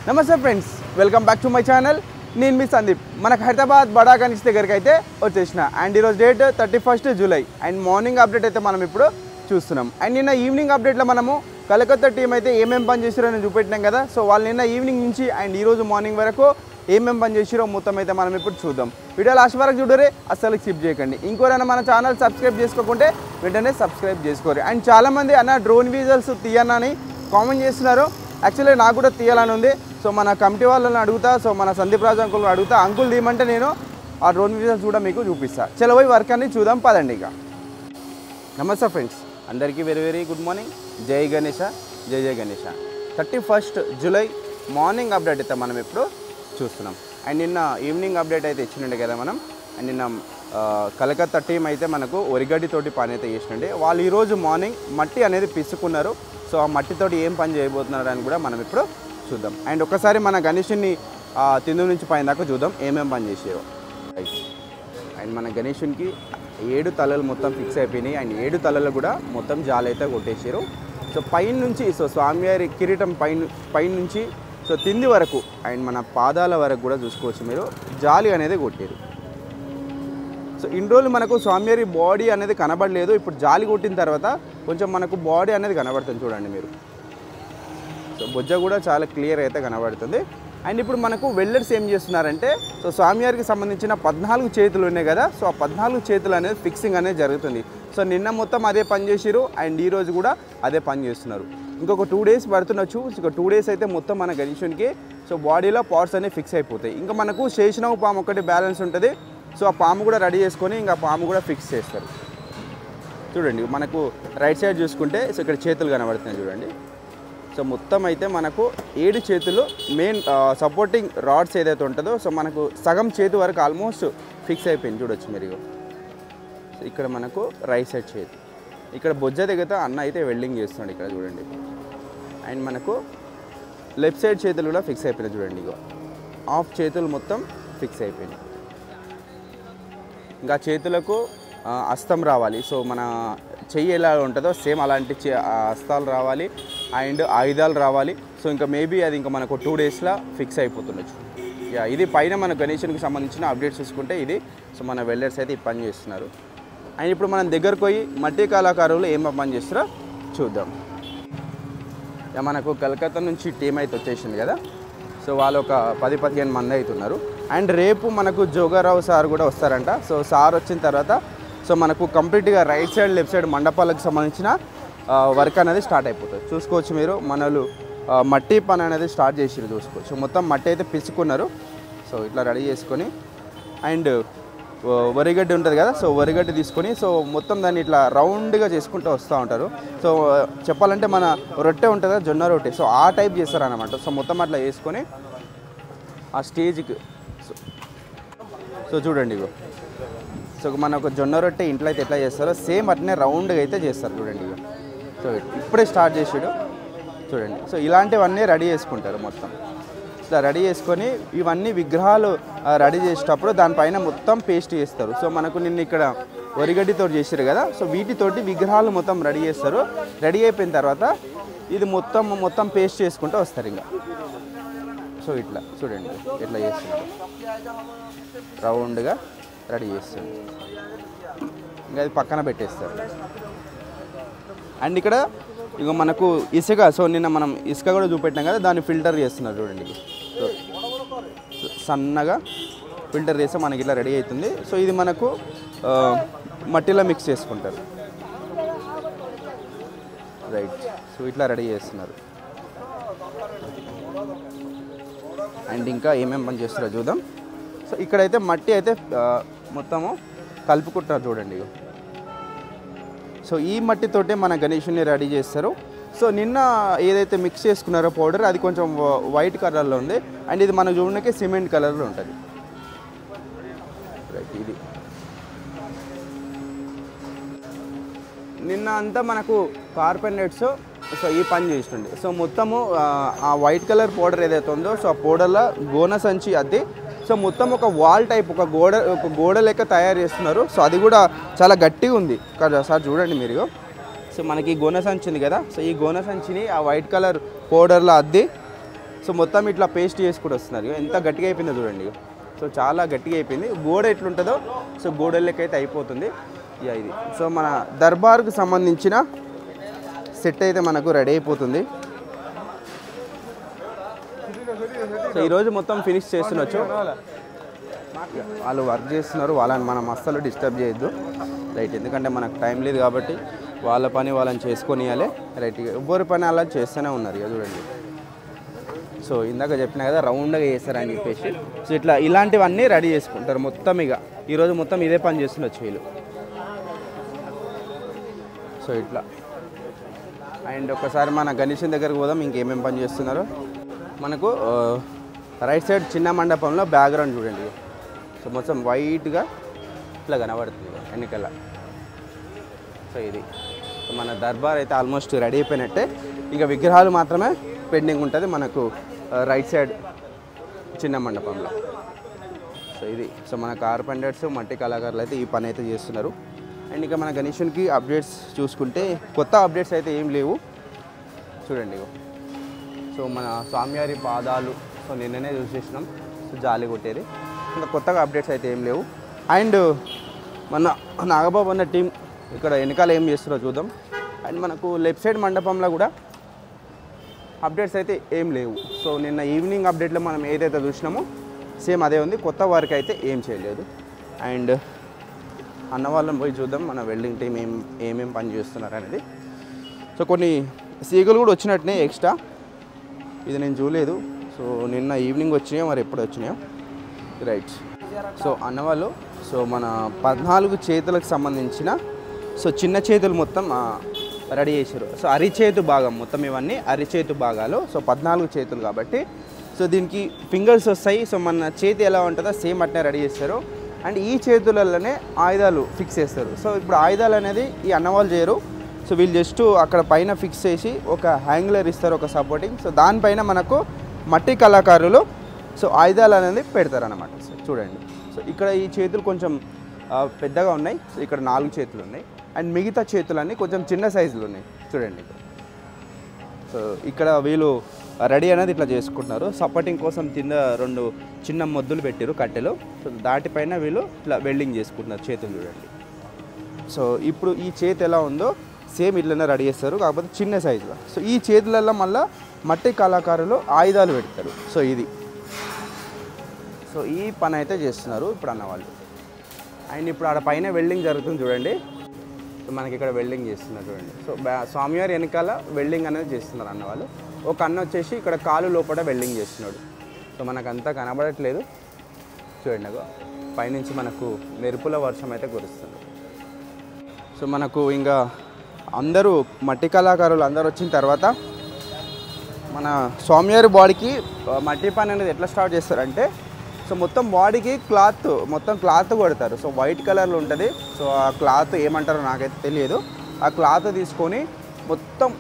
నమస్తే friends, welcome back to my channel. నేను మీ సందీప్. మనకు హైదరాబాద్ బడా గణేష్ దగ్గరికి అయితే వచ్చేసిన. అండ్ ఈరోజు date 31 July. And morning update అయితే మనం ఇప్పుడు చూస్తున్నాం. అండ్ నిన్న ఈవినింగ్ అప్డేట్లో మనము కలకత్తా టీం అయితే ఏమేమి పని చేసారో నేను చూపెట్టినాం కదా. సో వాళ్ళు నిన్న ఈవినింగ్ నుంచి అండ్ ఈరోజు మార్నింగ్ వరకు ఏమేమి పని చేసారో మొత్తం అయితే మనం ఇప్పుడు చూద్దాం. వీడియో లాస్ట్ వరకు చూడరే, అస్సలు స్కిప్ చేయకండి. ఇంకోరైనా మన ఛానల్ సబ్స్క్రైబ్ చేసుకోకుంటే వెంటనే సబ్స్క్రైబ్ చేసుకోరు. అండ్ చాలామంది అన్న డ్రోన్ విజువల్స్ తీయనని కామెంట్ చేస్తున్నారు. యాక్చువల్లీ నాకు కూడా తీయాలని ఉంది. సో మన కమిటీ వాళ్ళని అడుగుతా, సో మన సందీప్ రాజు అంకుల్ని అడుగుతా. అంకుల్ తీయమంటే నేను ఆ డ్రోన్ విజువల్స్ కూడా మీకు చూపిస్తాను. చలో పోయి వర్క్ అన్ని చూద్దాం పదండి. ఇక నమస్తే ఫ్రెండ్స్, అందరికీ వెరీ వెరీ గుడ్ మార్నింగ్. జై గణేష, జై జై గణేష. 31 జూలై మార్నింగ్ అప్డేట్ అయితే మనం ఇప్పుడు చూస్తున్నాం. అండ్ నిన్న ఈవినింగ్ అప్డేట్ అయితే ఇచ్చినండి కదా మనం. అండ్ నిన్న కలకత్తా టీం అయితే మనకు ఒరిగడ్డితోటి పని అయితే చేసినండి. వాళ్ళు ఈరోజు మార్నింగ్ మట్టి అనేది పిసుకున్నారు. సో ఆ మట్టితోటి ఏం పని చేయబోతున్నారు అని కూడా మనం ఇప్పుడు చూద్దాం. అండ్ ఒకసారి మన గణేషుని తిందు నుంచి పైన దాకా చూద్దాం ఏమేమి పని చేసారో. అండ్ మన గణేషునికి 7 తలలు మొత్తం ఫిక్స్ అయిపోయినాయి. అండ్ 7 తలలు కూడా మొత్తం జాలి అయితే కొట్టేసారు. సో పైన నుంచి, సో స్వామివారి కిరీటం పైన నుంచి సో తింది వరకు అండ్ మన పాదాల వరకు కూడా చూసుకోవచ్చు మీరు, జాలి అనేది కొట్టారు. సో ఇన్ని రోజులు మనకు స్వామివారి బాడీ అనేది కనబడలేదు. ఇప్పుడు జాలి కొట్టిన తర్వాత కొంచెం మనకు బాడీ అనేది కనబడుతుంది చూడండి మీరు. సో బొజ్జ కూడా చాలా క్లియర్ అయితే కనబడుతుంది. అండ్ ఇప్పుడు మనకు వెల్డర్స్ ఏం చేస్తున్నారంటే, సో స్వామివారికి సంబంధించిన 14 చేతులు ఉన్నాయి కదా. సో ఆ 14 చేతులు అనేది ఫిక్సింగ్ అనేది జరుగుతుంది. సో నిన్న మొత్తం అదే పని చేసిరు. అండ్ ఈరోజు కూడా అదే పని చేస్తున్నారు. ఇంకొక 2 డేస్ పడుతుండొచ్చు. ఇంకొక 2 డేస్ అయితే మొత్తం మన గణేషునికి సో బాడీలో పార్ట్స్ అనేవి ఫిక్స్ అయిపోతాయి. ఇంకా మనకు శేషనాగు పాము ఒకటి బ్యాలెన్స్ ఉంటుంది. సో ఆ పాము కూడా రెడీ చేసుకొని ఇంకా పాము కూడా ఫిక్స్ చేస్తారు. చూడండి మనకు రైట్ సైడ్ చూసుకుంటే సో ఇక్కడ చేతులు కనబడుతున్నాయి చూడండి. సో మొత్తం అయితే మనకు 7 చేతులు మెయిన్ సపోర్టింగ్ రాడ్స్ ఏదైతే ఉంటుందో సో మనకు సగం చేతి వరకు ఆల్మోస్ట్ ఫిక్స్ అయిపోయింది చూడొచ్చు మీరు. సో ఇక్కడ మనకు రైట్ సైడ్ చేతి, ఇక్కడ బొజ్జ దగ్గర అన్న అయితే వెల్డింగ్ చేస్తున్నాడు ఇక్కడ చూడండి. అండ్ మనకు లెఫ్ట్ సైడ్ చేతులు కూడా ఫిక్స్ అయిపోయినాయి చూడండి. ఇగో హాఫ్ చేతులు మొత్తం ఫిక్స్ అయిపోయినాయి. ఇంకా చేతులకు హస్తం రావాలి. సో మన చెయ్యి ఎలా ఉంటుందో సేమ్ అలాంటి హస్తాలు రావాలి. అండ్ ఆయుధాలు రావాలి. సో ఇంకా మేబీ అది ఇంకా మనకు 2 డేస్లో ఫిక్స్ అయిపోతుండొచ్చు. ఇది పైన మన గణేషునికి సంబంధించిన అప్డేట్స్ చూసుకుంటే ఇది. సో మన వెల్డర్స్ అయితే ఈ పని చేస్తున్నారు. అండ్ ఇప్పుడు మనం దగ్గరకు పోయి మట్టి కళాకారులు ఏం పని చేస్తారో చూద్దాం. మనకు కలకత్తా నుంచి టీం అయితే వచ్చేసింది కదా. సో వాళ్ళు ఒక 10-15 మంది అవుతున్నారు. అండ్ రేపు మనకు జోగారావు సార్ కూడా వస్తారంట. సో సార్ వచ్చిన తర్వాత సో మనకు కంప్లీట్గా రైట్ సైడ్ లెఫ్ట్ సైడ్ మండపాలకు సంబంధించిన వర్క్ అనేది స్టార్ట్ అయిపోతుంది. చూసుకోవచ్చు మీరు, మనలు మట్టి పని అనేది స్టార్ట్ చేసిరు చూసుకోవచ్చు. మొత్తం మట్టి అయితే పిసుకున్నారు. సో ఇట్లా రెడీ చేసుకొని అండ్ వరిగడ్డి ఉంటుంది కదా. సో వరిగడ్డి తీసుకొని సో మొత్తం దాన్ని ఇట్లా రౌండ్గా చేసుకుంటూ వస్తూ ఉంటారు. సో చెప్పాలంటే మన రొట్టె ఉంటుంది కదా, జొన్న రొట్టె, సో ఆ టైప్ చేస్తారనమాట. సో మొత్తం అట్లా వేసుకొని ఆ స్టేజ్కి సో చూడండి ఇగో. సో మన ఒక జొన్న రొట్టె ఇంట్లో అయితే ఎట్లా చేస్తారో సేమ్ అట్నే రౌండ్గా అయితే చేస్తారు చూడండి ఇక. సో ఇప్పుడే స్టార్ట్ చేసాడు చూడండి. సో ఇలాంటివన్నీ రెడీ చేసుకుంటారు మొత్తం. ఇట్లా రెడీ చేసుకొని ఇవన్నీ విగ్రహాలు రెడీ చేసేటప్పుడు దానిపైన మొత్తం పేస్ట్ చేస్తారు. సో మనకు నిన్న ఇక్కడ వరిగడ్డితో చేసారు కదా. సో వీటితోటి విగ్రహాలు మొత్తం రెడీ చేస్తారు. రెడీ అయిపోయిన తర్వాత ఇది మొత్తం పేస్ట్ చేసుకుంటూ వస్తారు ఇంకా. సో ఇట్లా చూడండి ఎట్లా చేస్తున్నారు, రౌండ్గా రెడీ చేస్తుంది. ఇంకా అది పక్కన పెట్టేస్తారు. అండ్ ఇక్కడ ఇక మనకు ఇసుక, సో నిన్న మనం ఇసుక కూడా చూపెట్టాం కదా, దాన్ని ఫిల్టర్ చేస్తున్నారు చూడండి. సో సన్నగా ఫిల్టర్ చేస్తే మనకి ఇట్లా రెడీ అవుతుంది. సో ఇది మనకు మట్టిలో మిక్స్ చేసుకుంటారు. రైట్. సో ఇట్లా రెడీ చేస్తున్నారు. అండ్ ఇంకా ఏమేమి పని చేస్తారో చూద్దాం. సో ఇక్కడైతే మట్టి అయితే మొత్తము కలుపుకుంటారు చూడండి. సో ఈ మట్టితోటే మన గణేషుని రెడీ చేస్తారు. సో నిన్న ఏదైతే మిక్స్ చేసుకున్నారో పౌడర్ అది కొంచెం వైట్ కలర్లో ఉంది. అండ్ ఇది మనం చూడడానికి సిమెంట్ కలర్లో ఉంటుంది. రైట్. ఇది నిన్న అంతా మనకు కార్పెంటర్స్ సో ఈ పని చేస్తుండే. సో మొత్తము ఆ వైట్ కలర్ పౌడర్ ఏదైతే ఉందో సో ఆ పౌడర్లో గోన సంచి అద్ది సో మొత్తం ఒక వాల్ టైప్ ఒక గోడ లెక్క తయారు చేస్తున్నారు. సో అది కూడా చాలా గట్టిగా ఉంది కదా సార్ చూడండి మీరు. సో మనకి గోన సంచి ఉంది కదా. సో ఈ గోన సంచిని ఆ వైట్ కలర్ పౌడర్లో అద్ది సో మొత్తం ఇట్లా పేస్ట్ చేసుకుంటూ వస్తున్నారు. ఎంత గట్టిగా అయిపోయిందో చూడండి. సో చాలా గట్టిగా అయిపోయింది. గోడ ఎట్లుంటుందో సో గోడలకైతే అయిపోతుంది ఇది. సో మన దర్బార్కు సంబంధించిన సెట్ అయితే మనకు రెడీ అయిపోతుంది. సో ఈరోజు మొత్తం ఫినిష్ చేస్తుండొచ్చు. వాళ్ళు వర్క్ చేస్తున్నారు, వాళ్ళని మనం అస్సలు డిస్టర్బ్ చేయొద్దు రైట్. ఎందుకంటే మనకు టైం లేదు కాబట్టి వాళ్ళ పని వాళ్ళని చేసుకొనియాలి రైట్. ఎవ్వరి పని అలా చేస్తూనే ఉన్నారు ఇక చూడండి. సో ఇందాక చెప్పినా కదా రౌండ్గా చేస్తారని చెప్పేసి. సో ఇట్లా ఇలాంటివన్నీ రెడీ చేసుకుంటారు మొత్తం. ఇక ఈరోజు మొత్తం ఇదే పని చేస్తుండొచ్చు వీళ్ళు. సో ఇట్లా అండ్ ఒకసారి మన గణేశుని దగ్గరకు పోదాం ఇంకేమేమి పని చేస్తున్నారో. మనకు రైట్ సైడ్ చిన్న మండపంలో బ్యాక్గ్రౌండ్ చూడండి. సో మొత్తం వైట్గా ఇట్లా కనబడుతుంది వెనకాల. సో ఇది మన దర్బార్ అయితే ఆల్మోస్ట్ రెడీ అయిపోయినట్టే. ఇక విగ్రహాలు మాత్రమే పెండింగ్ ఉంటుంది మనకు రైట్ సైడ్ చిన్న మండపంలో. సో ఇది సో మన కార్పెంటర్స్ మట్టి కళాకారులు అయితే ఈ పని అయితే చేస్తున్నారు. అండ్ ఇక మన గణేశునికి అప్డేట్స్ చూసుకుంటే కొత్త అప్డేట్స్ అయితే ఏం లేవు చూడండి. సో మన స్వామివారి పాదాలు సో నిన్ననే చూసేసినాం. సో జాలి కొట్టేది. ఇంకా కొత్తగా అప్డేట్స్ అయితే ఏం లేవు. అండ్ మన నాగబాబు అన్న టీం ఇక్కడ వెనకాల ఏం చేస్తారో చూద్దాం. అండ్ మనకు లెఫ్ట్ సైడ్ మండపంలో కూడా అప్డేట్స్ అయితే ఏం లేవు. సో నిన్న ఈవినింగ్ అప్డేట్లో మనం ఏదైతే చూసినామో సేమ్ అదే ఉంది. కొత్త వర్క్ అయితే ఏం చేయలేదు. అండ్ అన్న వాళ్ళని పోయి చూద్దాం మన వెల్డింగ్ టీం ఏమేమి పని చేస్తున్నారు అనేది. సో కొన్ని సీగలు కూడా వచ్చినట్టునే ఎక్స్ట్రా, ఇది నేను చూడలేదు. సో నిన్న ఈవినింగ్ వచ్చినాయో మరి ఎప్పుడు వచ్చినాయో రైట్. సో అన్నవాళ్ళు సో మన 14 చేతులకు సంబంధించిన సో చిన్న చేతులు మొత్తం రెడీ చేశారు. సో అరిచేతు భాగం మొత్తం ఇవన్నీ అరిచేతు భాగాలు. సో 14 చేతులు కాబట్టి సో దీనికి ఫింగర్స్ వస్తాయి. సో మన చేతి ఎలా ఉంటుందో సేమ్ అట్నే రెడీ చేస్తారు. అండ్ ఈ చేతులలోనే ఆయుధాలు ఫిక్స్ చేస్తారు. సో ఇప్పుడు ఆయుధాలు అనేది ఈ అన్నవాళ్ళు చేయరు. సో వీళ్ళు జస్ట్ అక్కడ పైన ఫిక్స్ చేసి ఒక హ్యాంగ్లర్ ఇస్తారు, ఒక సపోర్టింగ్. సో దానిపైన మనకు మట్టి కళాకారులు సో ఆయుధాలు అనేది పెడతారు అన్నమాట. సో చూడండి. సో ఇక్కడ ఈ చేతులు కొంచెం పెద్దగా ఉన్నాయి. సో ఇక్కడ 4 చేతులు ఉన్నాయి. అండ్ మిగతా చేతులన్నీ కొంచెం చిన్న సైజులు ఉన్నాయి చూడండి. సో ఇక్కడ వీళ్ళు రెడీ అనేది ఇట్లా చేసుకుంటున్నారు. సపోర్టింగ్ కోసం కింద 2 చిన్న మొద్దులు పెట్టారు కట్టెలు. సో దాటిపైన వీళ్ళు ఇట్లా వెల్డింగ్ చేసుకుంటున్నారు చేతులు చూడండి. సో ఇప్పుడు ఈ చేతి ఎలా ఉందో సేమ్ ఇట్లనే రెడీ చేస్తారు, కాకపోతే చిన్న సైజులో. సో ఈ చేతులలో మళ్ళీ మట్టి కళాకారులు ఆయుధాలు పెడతారు. సో ఇది సో ఈ పని అయితే చేస్తున్నారు ఇప్పుడు అన్నవాళ్ళు. అండ్ ఇప్పుడు ఆడ పైన వెల్డింగ్ జరుగుతుంది చూడండి. సో మనకి ఇక్కడ వెల్డింగ్ చేస్తున్నారు చూడండి. సో స్వామివారి వెనకాల వెల్డింగ్ అనేది చేస్తున్నారు అన్నవాళ్ళు. ఒక అన్న వచ్చేసి ఇక్కడ కాలు లోపల వెల్డింగ్ చేస్తున్నాడు. సో మనకంతా కనబడట్లేదు చూడండి. పైనుంచి మనకు మెరుపుల వర్షం అయితే కురుస్తుంది. సో మనకు ఇంకా అందరూ మట్టి కళాకారులు అందరూ వచ్చిన తర్వాత మన స్వామివారి బాడీకి మట్టి పని అనేది ఎట్లా స్టార్ట్ చేస్తారంటే సో మొత్తం బాడీకి మొత్తం క్లాత్ కొడతారు. సో వైట్ కలర్లో ఉంటుంది. సో ఆ క్లాత్ ఏమంటారో నాకైతే తెలియదు. ఆ క్లాత్ తీసుకొని మొత్తం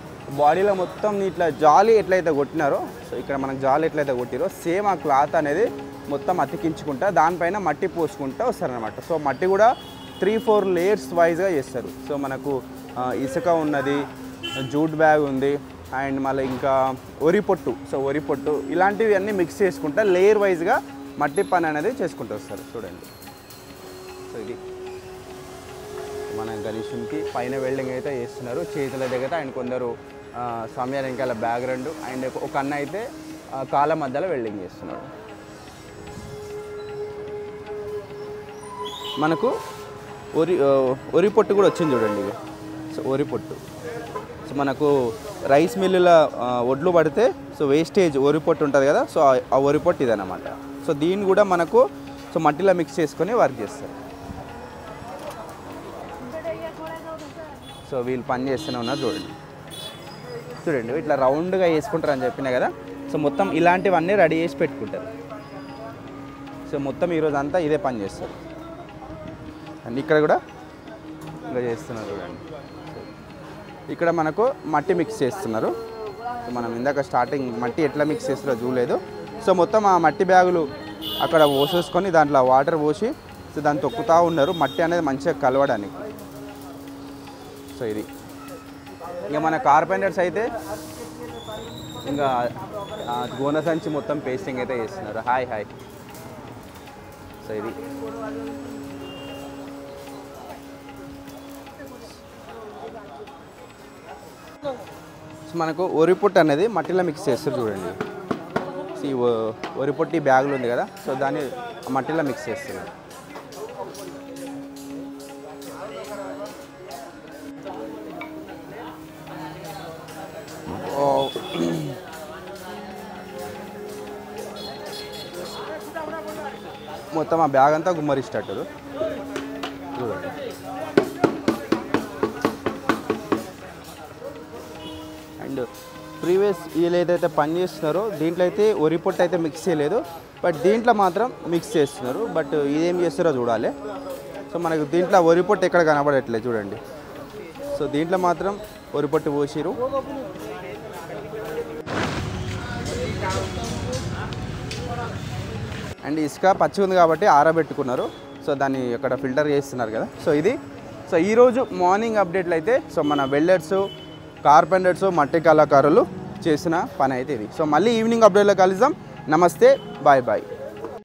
బాడీలో మొత్తం ఇట్లా జాలి ఎట్లయితే కొట్టినారో సో ఇక్కడ మనకు జాలి ఎట్లయితే కొట్టిరో సేమ్ ఆ క్లాత్ అనేది మొత్తం అతికించుకుంటా దానిపైన మట్టి పోసుకుంటూ వస్తారనమాట. సో మట్టి కూడా 3-4 లేయర్స్ వైజ్గా చేస్తారు. సో మనకు ఇసుక ఉన్నది, జూట్ బ్యాగ్ ఉంది, అండ్ మళ్ళీ ఇంకా వరి పొట్టు ఇలాంటివి అన్నీ మిక్స్ చేసుకుంటా లేయర్ వైజ్గా మట్టి పని అనేది చేసుకుంటూ వస్తారు చూడండి. సో ఇది మన గణేశునికి పైన వెల్డింగ్ అయితే చేస్తున్నారు చేతుల దగ్గర. అండ్ కొందరు స్వామివారి వెనకాల బ్యాక్గ్రౌండ్ అండ్ ఒక అన్న అయితే కాళ్ళ మధ్యలో వెల్డింగ్ చేస్తున్నాడు. మనకు వరి పొట్టు కూడా వచ్చింది చూడండి. ఇది సో వరి పొట్టు. సో మనకు రైస్ మిల్లుల ఒడ్లు పడితే సో వేస్టేజ్ వరి పొట్టు ఉంటుంది కదా. సో ఆ వరి పొట్టు ఇదన్నమాట. సో దీన్ని కూడా మనకు సో మట్టిలో మిక్స్ చేసుకొని వర్క్ చేస్తారు. సో వీళ్ళు పని చేస్తూనే ఉన్నారు చూడండి. ఇట్లా రౌండ్గా వేసుకుంటారు అని చెప్పినా కదా. సో మొత్తం ఇలాంటివన్నీ రెడీ చేసి పెట్టుకుంటారు. సో మొత్తం ఈరోజు అంతా ఇదే పని చేస్తారు. అండ్ ఇక్కడ కూడా ఇంకా చేస్తున్నారు చూడండి. ఇక్కడ మనకు మట్టి మిక్స్ చేస్తున్నారు. మనం ఇందాక స్టార్టింగ్ మట్టి ఎట్లా మిక్స్ చేస్తారో చూడలేదు. సో మొత్తం ఆ మట్టి బ్యాగులు అక్కడ పోసేసుకొని దాంట్లో వాటర్ పోసి సో దాన్ని తొక్కుతూ ఉన్నారు మట్టి అనేది మంచిగా కలవడానికి. సో ఇది ఇంకా మన కార్పెంటర్స్ అయితే ఇంకా గోన సంచి మొత్తం పేస్టింగ్ అయితే చేస్తున్నారు. Hi hi. సో ఇది మనకు వరిపొట్టు అనేది మట్టిలో మిక్స్ చేస్తారు చూడండి. ఈ వరిపొట్టి బ్యాగులు ఉంది కదా, సో దాన్ని మట్టిలో మిక్స్ చేస్తున్నారు. మొత్తం ఆ బ్యాగ్ అంతా గుమ్మరిస్తారు చూడండి. అండ్ ప్రీవియస్ వీళ్ళు ఏదైతే పని చేస్తున్నారో దీంట్లో అయితే వరిపొట్టు అయితే మిక్స్ చేయలేదు, బట్ దీంట్లో మాత్రం మిక్స్ చేస్తున్నారు. బట్ ఇదేం చేస్తారో చూడాలి. సో మనకు దీంట్లో వరిపొట్టు ఎక్కడ కనబడట్లేదు చూడండి. సో దీంట్లో మాత్రం వరిపొట్టు పోసిరు. అండ్ ఇసుక పచ్చి ఉంది కాబట్టి ఆరబెట్టుకున్నారు. సో దాన్ని ఇక్కడ ఫిల్టర్ చేస్తున్నారు కదా. సో ఇది సో ఈరోజు మార్నింగ్ అప్డేట్లు అయితే సో మన వెల్డర్స్, కార్పెంటర్స్, మట్టి కళాకారులు చేసిన పని అయితే ఇది. సో మళ్ళీ ఈవినింగ్ అప్డేట్లో కలుద్దాం. నమస్తే, బాయ్ బాయ్.